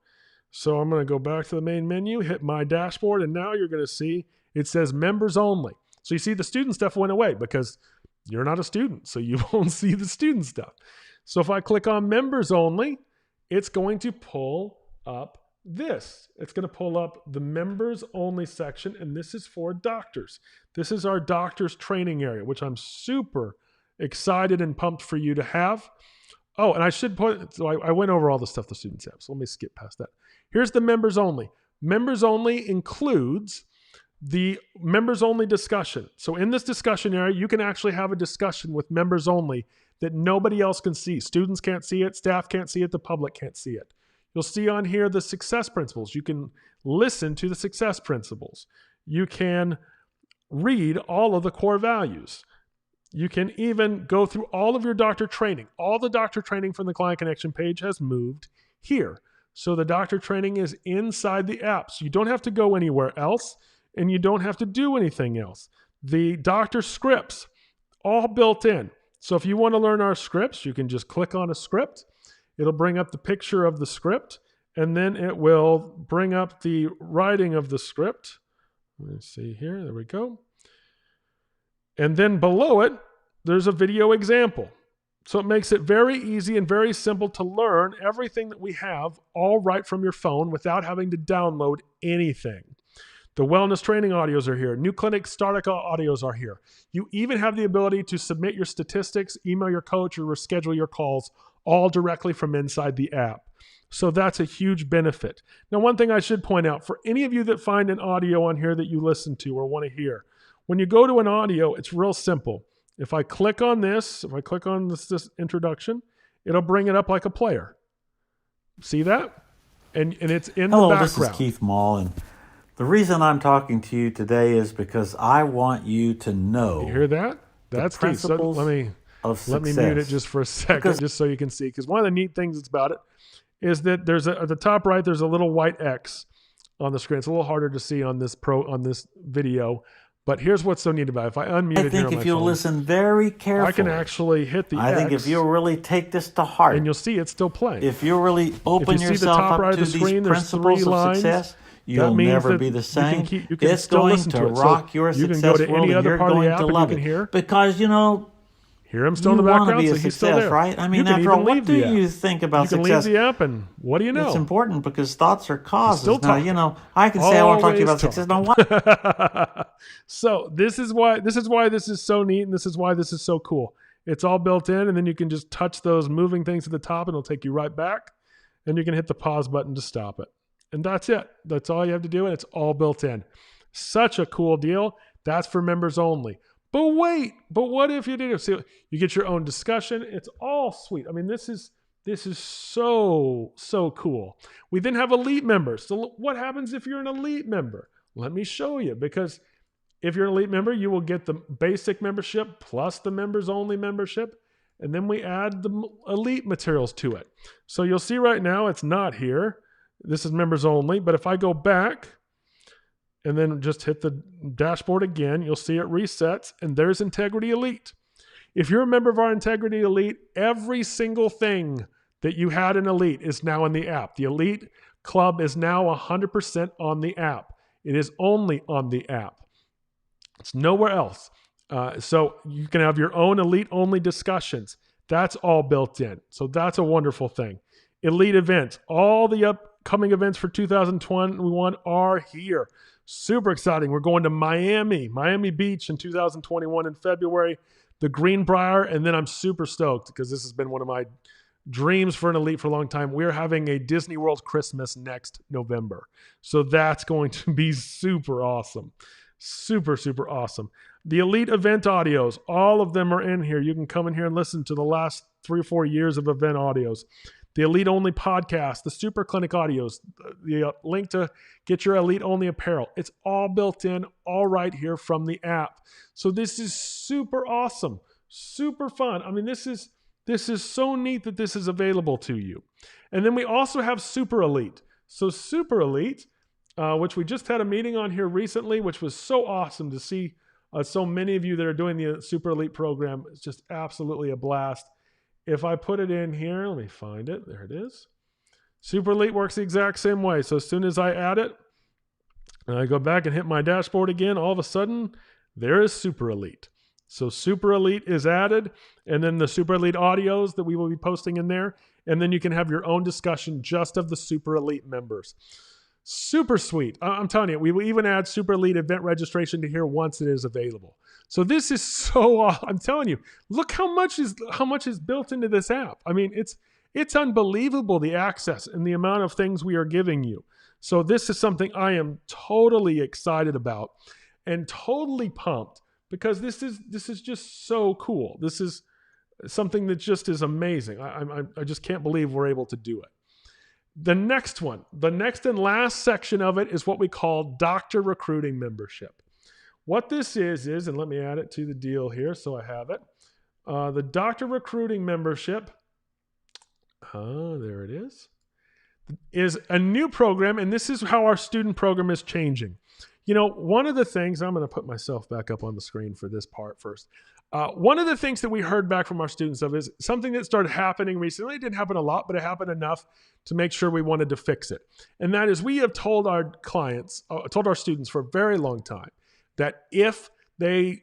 So I'm going to go back to the main menu, hit my dashboard, and now you're going to see it says members only. So you see the student stuff went away because you're not a student, so you won't see the student stuff. So if I click on members only, it's going to pull up this. It's going to pull up the members only section, and this is for doctors. This is our doctors training area, which I'm super excited and pumped for you to have. Oh, and I should so I went over all the stuff the students have, so let me skip past that. Here's the members only. Members only includes the members only discussion. So in this discussion area, you can actually have a discussion with members only that nobody else can see. Students can't see it, staff can't see it, the public can't see it. You'll see on here the success principles. You can listen to the success principles. You can read all of the core values. You can even go through all of your doctor training. All the doctor training from the Client Connection page has moved here. So the doctor training is inside the app. So you don't have to go anywhere else, and you don't have to do anything else. The doctor scripts, all built in. So if you want to learn our scripts, you can just click on a script. It'll bring up the picture of the script, and then it will bring up the writing of the script. Let's see here. There we go. And then below it, there's a video example. So it makes it very easy and very simple to learn everything that we have all right from your phone without having to download anything. The wellness training audios are here. New clinic startup audios are here. You even have the ability to submit your statistics, email your coach, or reschedule your calls all directly from inside the app. So that's a huge benefit. Now, one thing I should point out, for any of you that find an audio on here that you listen to or want to hear, when you go to an audio, it's real simple. If I click on this introduction, it'll bring it up like a player. See that? And it's in the background. Hello, this is Keith Maule, and the reason I'm talking to you today is because I want you to know. You hear that? That's Keith. So let me mute it just for a second, just so you can see. Because one of the neat things about it is that there's at the top right, there's a little white X on the screen. It's a little harder to see on this video. But here's what's so neat about it. If I unmute it here on my phone, I think if you'll listen very carefully, I can actually hit the X. I think if you'll really take this to heart, and you'll see it's still playing. If you'll really open yourself up to these principles of success, you'll never be the same. It's going to rock your success world, and you're going to love it. Because, hear him still in the background, so he's still there. Right? I mean, after all, what do you think about success? You can leave the app, and what do you know? It's important because thoughts are causes. Now, I can say I want to talk to you about success. Now, what? So this is why this is so neat, and this is why this is so cool. It's all built in, and then you can just touch those moving things at the top, and it'll take you right back, and you can hit the pause button to stop it. And that's it. That's all you have to do, and it's all built in. Such a cool deal. That's for members only. But wait, what if you did? So you get your own discussion. It's all sweet. I mean, this is so cool. We then have elite members. So what happens if you're an elite member? Let me show you. Because if you're an elite member, you will get the basic membership plus the members only membership. And then we add the elite materials to it. So you'll see right now it's not here. This is members only. But if I go back and then just hit the dashboard again, you'll see it resets, and there's Integrity Elite. If you're a member of our Integrity Elite, every single thing that you had in Elite is now in the app. The Elite Club is now 100% on the app. It is only on the app. It's nowhere else. So you can have your own Elite-only discussions. That's all built in. So that's a wonderful thing. Elite events. All the upcoming events for 2021 are here. Super exciting. We're going to Miami Beach in 2021 in February, the Greenbrier, and then I'm super stoked because this has been one of my dreams for an elite for a long time. We're having a Disney World Christmas next November. So that's going to be super awesome. Super, super awesome. The elite event audios, all of them are in here. You can come in here and listen to the last 3 or 4 years of event audios. The Elite Only podcast, the Super Clinic audios, the link to get your Elite Only apparel. It's all built in, all right here from the app. So this is super awesome, super fun. I mean, this is so neat that this is available to you. And then we also have Super Elite. So Super Elite, which we just had a meeting on here recently, which was so awesome to see so many of you that are doing the Super Elite program. It's just absolutely a blast. If I put it in here, let me find it. There it is. Super Elite works the exact same way. So as soon as I add it, and I go back and hit my dashboard again, all of a sudden, there is Super Elite. So Super Elite is added, and then the Super Elite audios that we will be posting in there, and then you can have your own discussion just of the Super Elite members. Super sweet. I'm telling you, we will even add super elite event registration to here once it is available. So this is so, I'm telling you, look how much is built into this app. I mean, it's unbelievable, the access and the amount of things we are giving you. So this is something I am totally excited about and totally pumped, because this is just so cool. This is something that just is amazing. I just can't believe we're able to do it. The next one, the next and last section of it is what we call doctor recruiting membership. What this is, and let me add it to the deal here so I have it. The doctor recruiting membership, there it is a new program, and this is how our student program is changing. You know, one of the things, I'm going to put myself back up on the screen for this part first. One of the things that we heard back from our students of is something that started happening recently. It didn't happen a lot, but it happened enough to make sure we wanted to fix it. And that is, we have told our clients, told our students for a very long time, that if they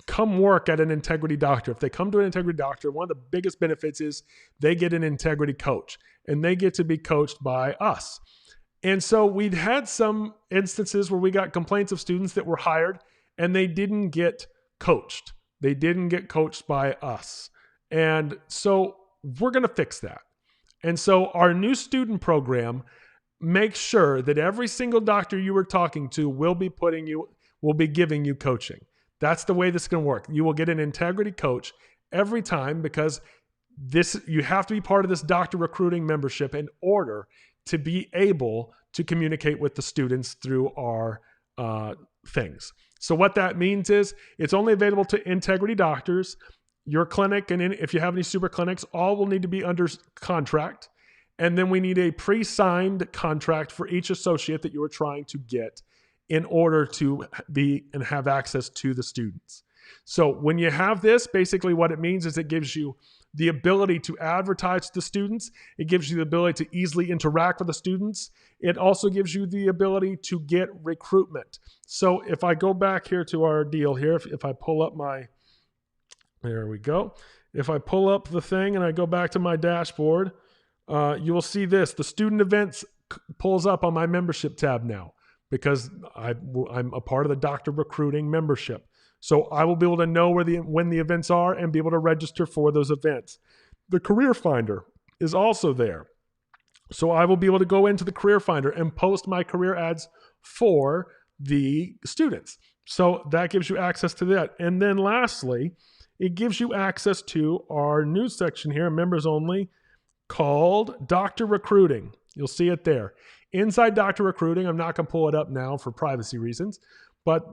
come work at an integrity doctor, if they come to an integrity doctor, one of the biggest benefits is they get an integrity coach, and they get to be coached by us. And so we'd had some instances where we got complaints of students that were hired and they didn't get coached. They didn't get coached by us. And so we're going to fix that. And so our new student program makes sure that every single doctor you were talking to will be giving you coaching. That's the way this is going to work. You will get an integrity coach every time, because you have to be part of this doctor recruiting membership in order to be able to communicate with the students through our things. So what that means is it's only available to integrity doctors, your clinic, and if you have any super clinics, all will need to be under contract. And then we need a pre-signed contract for each associate that you are trying to get in order to be and have access to the students. So when you have this, basically what it means is it gives you the ability to advertise to the students. It gives you the ability to easily interact with the students. It also gives you the ability to get recruitment. So if I go back here to our deal here, if I pull up there we go. If I pull up the thing and I go back to my dashboard, you will see this. The student events pulls up on my membership tab now, because I'm a part of the doctor recruiting membership. So I will be able to know when the events are and be able to register for those events. The Career Finder is also there. So I will be able to go into the Career Finder and post my career ads for the students. So that gives you access to that. And then lastly, it gives you access to our news section here, members only, called Doctor Recruiting. You'll see it there. Inside Doctor Recruiting, I'm not going to pull it up now for privacy reasons, but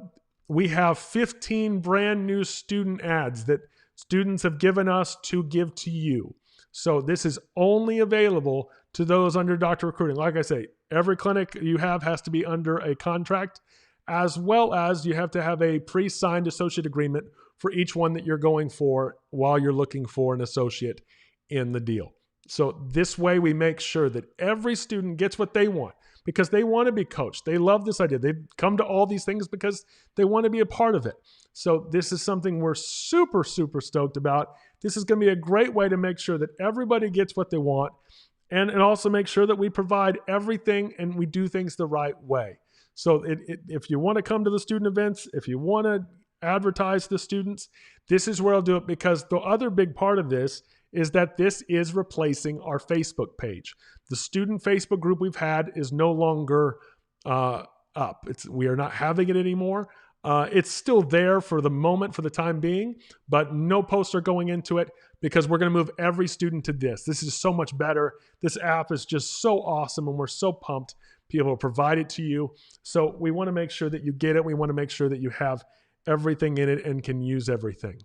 we have 15 brand new student ads that students have given us to give to you. So this is only available to those under doctor recruiting. Like I say, every clinic you have has to be under a contract, as well as you have to have a pre-signed associate agreement for each one that you're going for while you're looking for an associate in the deal. So this way we make sure that every student gets what they want, because they want to be coached. They love this idea. They've come to all these things because they want to be a part of it. So this is something we're super, super stoked about. This is going to be a great way to make sure that everybody gets what they want, and also make sure that we provide everything and we do things the right way. So if you want to come to the student events, if you want to advertise to the students, this is where I'll do it, because the other big part of this is that this is replacing our Facebook page. The student Facebook group we've had is no longer up. We are not having it anymore. It's still there for the moment, for the time being, but no posts are going into it, because we're going to move every student to this. This is so much better. This app is just so awesome, and we're so pumped. People will provide it to you. So we want to make sure that you get it. We want to make sure that you have everything in it and can use everything.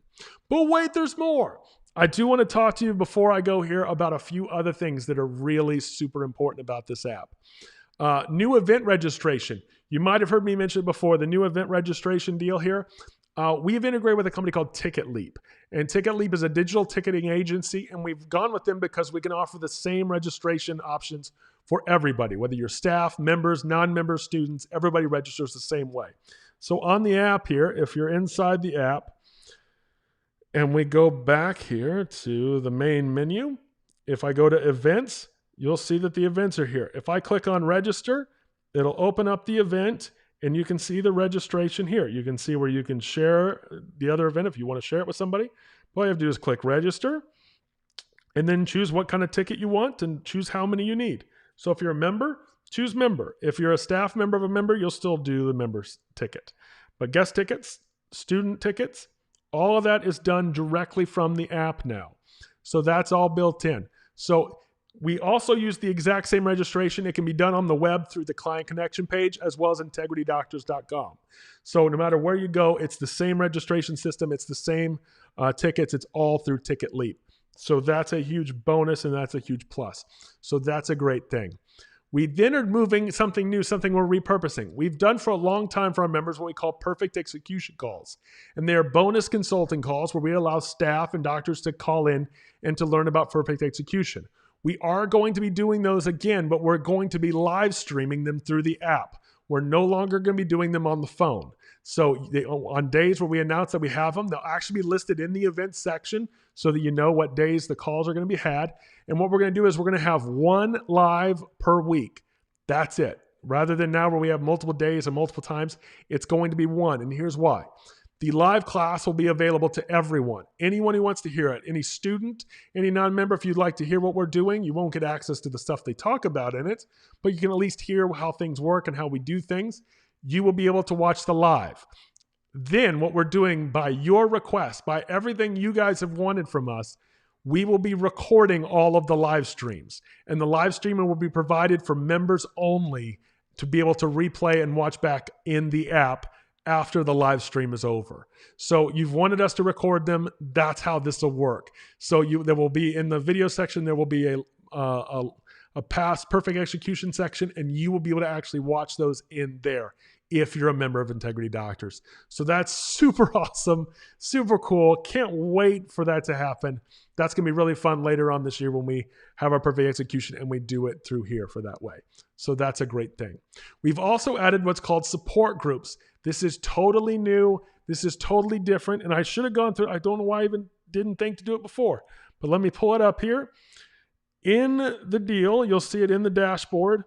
But wait, there's more. I do want to talk to you before I go here about a few other things that are really super important about this app. New event registration. You might have heard me mention it before, the new event registration deal here. We've integrated with a company called TicketLeap. And TicketLeap is a digital ticketing agency, and we've gone with them because we can offer the same registration options for everybody, whether you're staff, members, non-member students, everybody registers the same way. So on the app here, if you're inside the app, and we go back here to the main menu, if I go to events, you'll see that the events are here. If I click on register, it'll open up the event and you can see the registration here. You can see where you can share the other event if you want to share it with somebody. All you have to do is click register and then choose what kind of ticket you want and choose how many you need. So if you're a member, choose member. If you're a staff member of a member, you'll still do the member's ticket. But guest tickets, student tickets, all of that is done directly from the app now. So that's all built in. So we also use the exact same registration. It can be done on the web through the client connection page as well as integritydoctors.com. So no matter where you go, it's the same registration system. It's the same tickets. It's all through Ticket Leap. So that's a huge bonus and that's a huge plus. So that's a great thing. We then are moving something new, something we're repurposing. We've done for a long time for our members what we call perfect execution calls. And they are bonus consulting calls where we allow staff and doctors to call in and to learn about perfect execution. We are going to be doing those again, but we're going to be live streaming them through the app. We're no longer going to be doing them on the phone. So on days where we announce that we have them, they'll actually be listed in the events section so that you know what days the calls are going to be had. And what we're going to do is we're going to have one live per week. That's it. Rather than now where we have multiple days and multiple times, it's going to be one. And here's why. The live class will be available to everyone. Anyone who wants to hear it. Any student, any non-member, if you'd like to hear what we're doing, you won't get access to the stuff they talk about in it, but you can at least hear how things work and how we do things. You will be able to watch the live. Then what we're doing by your request, by everything you guys have wanted from us, we will be recording all of the live streams. And the live streaming will be provided for members only to be able to replay and watch back in the app after the live stream is over. So you've wanted us to record them. That's how this will work. So there will be in the video section, there will be a past perfect execution section, and you will be able to actually watch those in there if you're a member of Integrity Doctors. So that's super awesome, super cool. Can't wait for that to happen. That's going to be really fun later on this year when we have our perfect execution and we do it through here for that way. So that's a great thing. We've also added what's called support groups. This is totally new. This is totally different. And I should have gone through, I don't know why I even didn't think to do it before, but let me pull it up here. In the deal, you'll see it in the dashboard.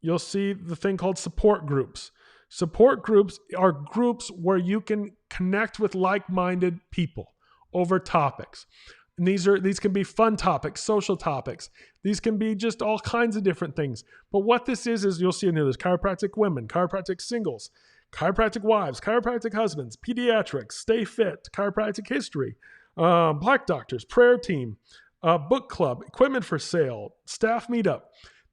You'll see the thing called support groups. Support groups are groups where you can connect with like-minded people over topics. And these can be fun topics, social topics. These can be just all kinds of different things. But what this is you'll see in here, there's chiropractic women, chiropractic singles, chiropractic wives, chiropractic husbands, pediatrics, stay fit, chiropractic history, black doctors, prayer team, book club, equipment for sale, staff meetup.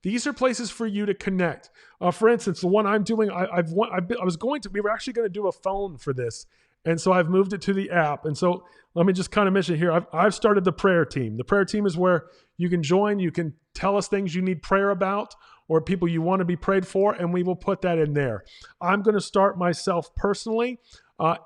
These are places for you to connect. For instance, the one I'm doing, we were actually going to do a phone for this. And so I've moved it to the app. And so let me just kind of mention here, I've started the prayer team. The prayer team is where you can join, you can tell us things you need prayer about or people you want to be prayed for, and we will put that in there. I'm going to start myself personally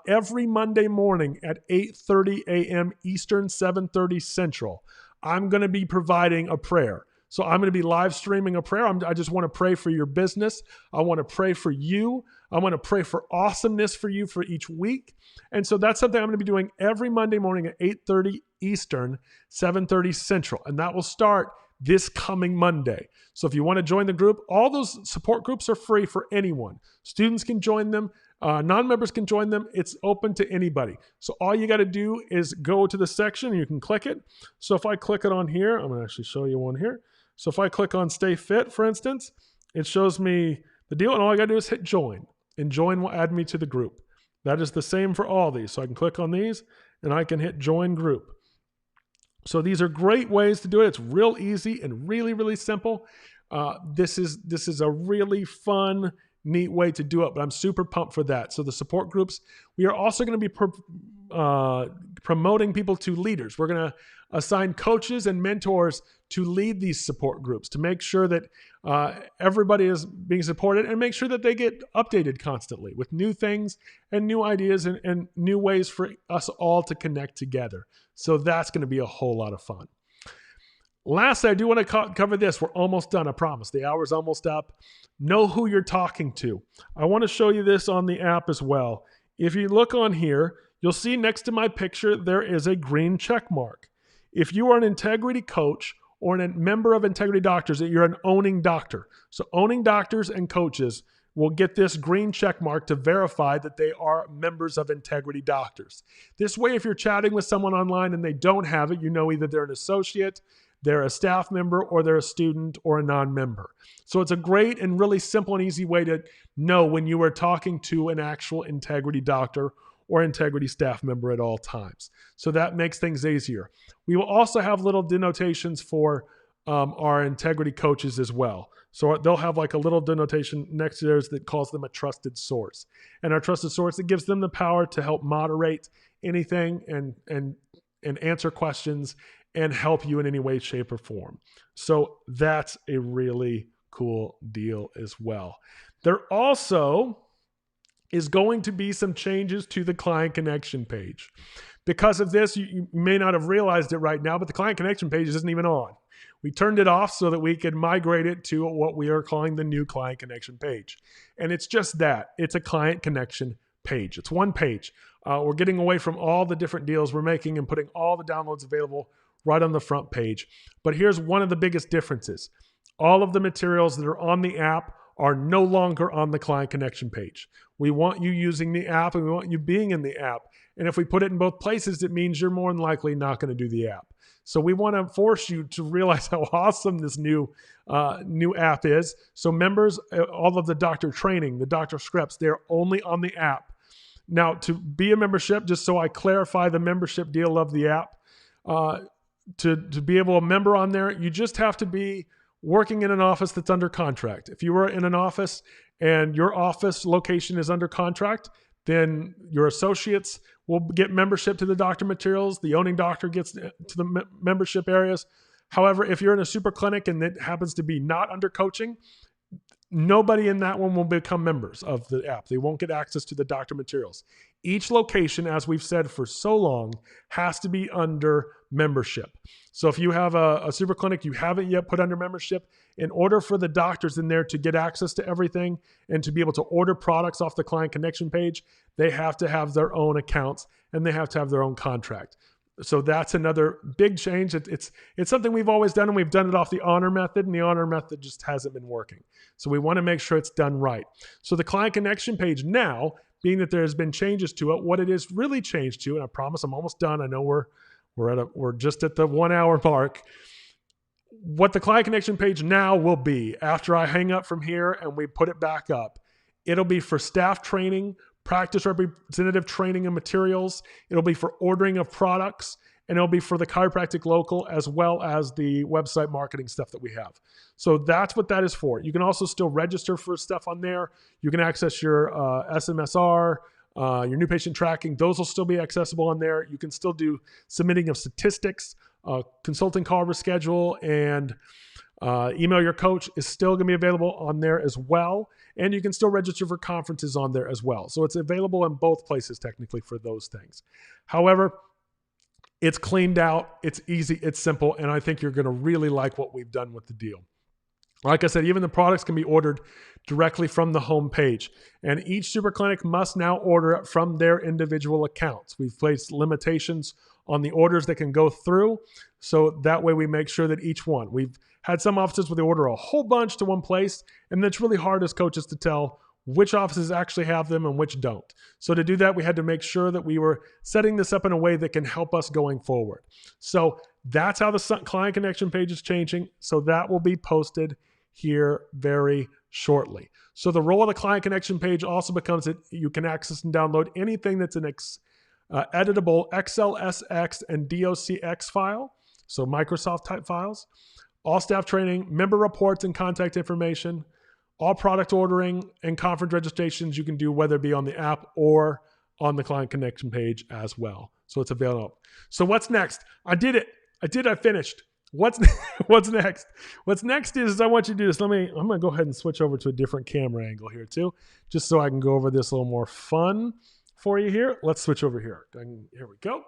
every Monday morning at 8:30 a.m. Eastern, 7:30 Central. I'm going to be providing a prayer. So I'm going to be live streaming a prayer. I just want to pray for your business. I want to pray for you. I want to pray for awesomeness for you for each week. And so that's something I'm going to be doing every Monday morning at 8:30 Eastern, 7:30 Central. And that will start this coming Monday. So if you want to join the group, all those support groups are free for anyone. Students can join them. Non-members can join them. It's open to anybody. So all you got to do is go to the section and you can click it. So if I click it on here, I'm going to actually show you one here. So if I click on Stay Fit, for instance, it shows me the deal, and all I got to do is hit join, and join will add me to the group. That is the same for all these. So I can click on these, and I can hit join group. So these are great ways to do it. It's real easy and really, really simple. This is a really fun, neat way to do it, but I'm super pumped for that. So the support groups, we are also going to be promoting people to leaders. We're going to assign coaches and mentors to lead these support groups to make sure that everybody is being supported and make sure that they get updated constantly with new things and new ideas and new ways for us all to connect together. So that's going to be a whole lot of fun. Lastly, I do want to cover this. We're almost done, I promise. The hour's almost up. Know who you're talking to. I want to show you this on the app as well. If you look on here, you'll see next to my picture, there is a green check mark. If you are an integrity coach or a member of Integrity Doctors, that you're an owning doctor. So owning doctors and coaches will get this green check mark to verify that they are members of Integrity Doctors. This way, if you're chatting with someone online and they don't have it, you know either they're an associate, they're a staff member, or they're a student or a non-member. So it's a great and really simple and easy way to know when you are talking to an actual Integrity Doctor or Integrity staff member at all times. So that makes things easier. We will also have little denotations for our Integrity coaches as well. So they'll have like a little denotation next to theirs that calls them a trusted source. And our trusted source, it gives them the power to help moderate anything and answer questions and help you in any way, shape, or form. So that's a really cool deal as well. There also is going to be some changes to the client connection page. Because of this, you may not have realized it right now, but the client connection page isn't even on. We turned it off so that we could migrate it to what we are calling the new client connection page. And it's just that. It's a client connection page. It's one page. We're getting away from all the different deals we're making and putting all the downloads available right on the front page. But here's one of the biggest differences. All of the materials that are on the app are no longer on the client connection page. We want you using the app and we want you being in the app. And if we put it in both places, it means you're more than likely not going to do the app. So we want to force you to realize how awesome this new app is. So members, all of the doctor training, the doctor scripts, they're only on the app. Now, to be a membership, just so I clarify the membership deal of the app, to be able to member on there, you just have to be working in an office that's under contract. If you were in an office and your office location is under contract, then your associates will get membership to the doctor materials. The owning doctor gets to the membership areas. However, if you're in a super clinic and it happens to be not under coaching, nobody in that one will become members of the app. They won't get access to the doctor materials. Each location, as we've said for so long, has to be under membership. So if you have a super clinic you haven't yet put under membership, in order for the doctors in there to get access to everything and to be able to order products off the client connection page, they have to have their own accounts and they have to have their own contract. So that's another big change. It's something we've always done, and we've done it off the honor method, and the honor method just hasn't been working. So we want to make sure it's done right. So the client connection page now, being that there's been changes to it, what it is really changed to, and I promise I'm almost done. I know we're just at the 1 hour mark. What the client connection page now will be, after I hang up from here and we put it back up, it'll be for staff training, practice representative training and materials. It'll be for ordering of products, and it'll be for the chiropractic local as well as the website marketing stuff that we have. So that's what that is for. You can also still register for stuff on there. You can access your SMSR, your new patient tracking. Those will still be accessible on there. You can still do submitting of statistics, consulting call reschedule, and email your coach is still going to be available on there as well. And you can still register for conferences on there as well. So it's available in both places technically for those things. However, it's cleaned out, it's easy, it's simple, and I think you're going to really like what we've done with the deal. Like I said, even the products can be ordered directly from the home page. And each super clinic must now order it from their individual accounts. We've placed limitations on the orders that can go through. So that way we make sure that each one, we've had some offices where they order a whole bunch to one place, and it's really hard as coaches to tell which offices actually have them and which don't. So to do that, we had to make sure that we were setting this up in a way that can help us going forward. So that's how the client connection page is changing. So that will be posted here very shortly. So the role of the client connection page also becomes that you can access and download anything that's an editable XLSX and DOCX file, so Microsoft type files, all staff training, member reports and contact information, all product ordering and conference registrations you can do, whether it be on the app or on the client connection page as well. So it's available. So what's next? I did it. I finished. What's next? What's next is I want you to do this. I'm going to go ahead and switch over to a different camera angle here too, just so I can go over this a little more fun for you here. Let's switch over here. Here we go.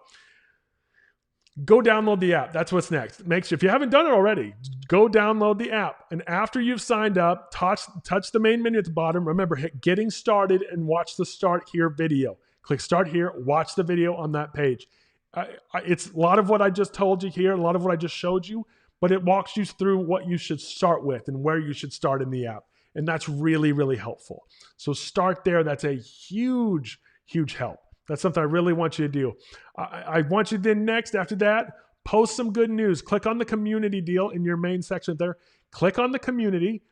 Go download the app. That's what's next. Make sure, if you haven't done it already, go download the app. And after you've signed up, touch the main menu at the bottom. Remember, hit getting started and watch the start here video. Click start here, watch the video on that page. It's a lot of what I just told you here, a lot of what I just showed you, but it walks you through what you should start with and where you should start in the app. And that's really, really helpful. So start there. That's a huge, huge help. That's something I really want you to do. I want you then next, after that, post some good news. Click on the community deal in your main section there. Click on the community.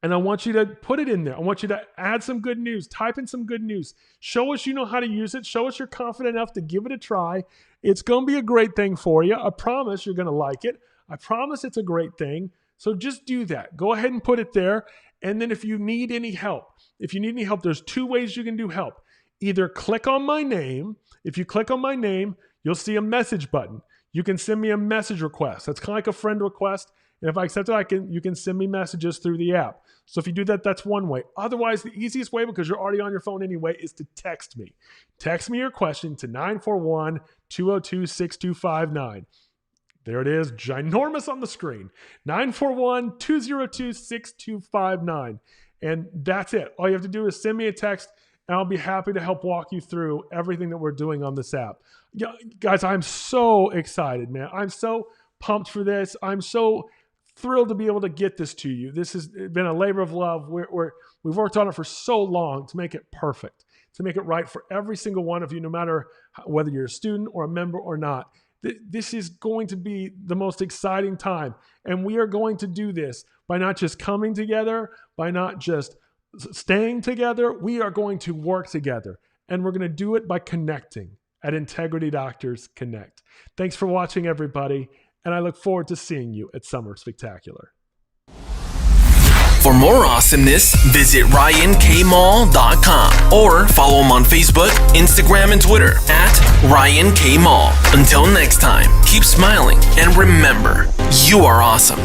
And I want you to put it in there. I want you to add some good news. Type in some good news. Show us you know how to use it. Show us you're confident enough to give it a try. It's going to be a great thing for you. I promise you're going to like it. I promise it's a great thing. So just do that. Go ahead and put it there. And then if you need any help, there's 2 ways you can do help. Either click on my name. If you click on my name, you'll see a message button. You can send me a message request. That's kind of like a friend request. And if I accept it, you can send me messages through the app. So if you do that, that's one way. Otherwise, the easiest way, because you're already on your phone anyway, is to text me. Text me your question to 941-202-6259. There it is, ginormous on the screen. 941-202-6259. And that's it. All you have to do is send me a text, and I'll be happy to help walk you through everything that we're doing on this app. Yeah, guys, I'm so excited, man. I'm so pumped for this. I'm so thrilled to be able to get this to you. This has been a labor of love. We've worked on it for so long to make it perfect, to make it right for every single one of you, no matter whether you're a student or a member or not. This is going to be the most exciting time. And we are going to do this by not just coming together, by not just staying together. We are going to work together. And we're going to do it by connecting at Integrity Doctors Connect. Thanks for watching, everybody. And I look forward to seeing you at Summer Spectacular. For more awesomeness, visit RyanKMaule.com or follow him on Facebook, Instagram, and Twitter at RyanKMaule. Until next time, keep smiling and remember, you are awesome.